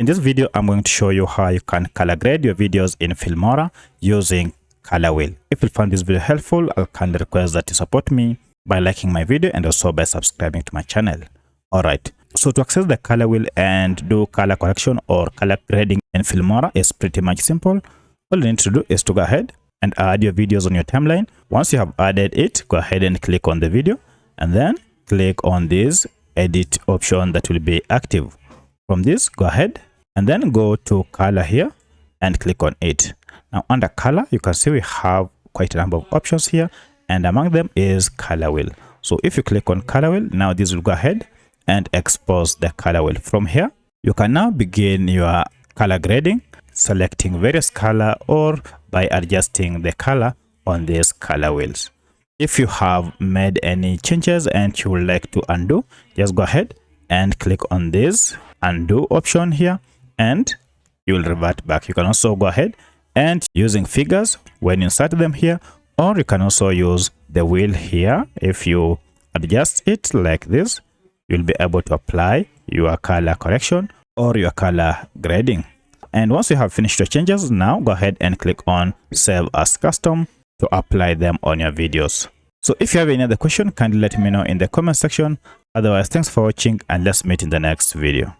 In this video, I'm going to show you how you can color grade your videos in Filmora using color wheel. If you found this video helpful, I'll kindly request that you support me by liking my video and also by subscribing to my channel. Alright, so to access the color wheel and do color correction or color grading in Filmora is pretty much simple. All you need to do is to go ahead and add your videos on your timeline. Once you have added it, go ahead and click on the video and then click on this edit option that will be active. From this, go ahead and then go to color here and click on it. Now under color, you can see we have quite a number of options here, and among them is color wheel. So if you click on color wheel, now this will go ahead and expose the color wheel. From here, you can now begin your color grading, selecting various color or by adjusting the color on these color wheels. If you have made any changes and you would like to undo, just go ahead and click on this undo option here and you will revert back. You can also go ahead and using figures when you insert them here, or you can also use the wheel here. If you adjust it like this, you'll be able to apply your color correction or your color grading. And once you have finished your changes, now go ahead and click on save as custom to apply them on your videos. So if you have any other question, kindly let me know in the comment section. Otherwise, thanks for watching and let's meet in the next video.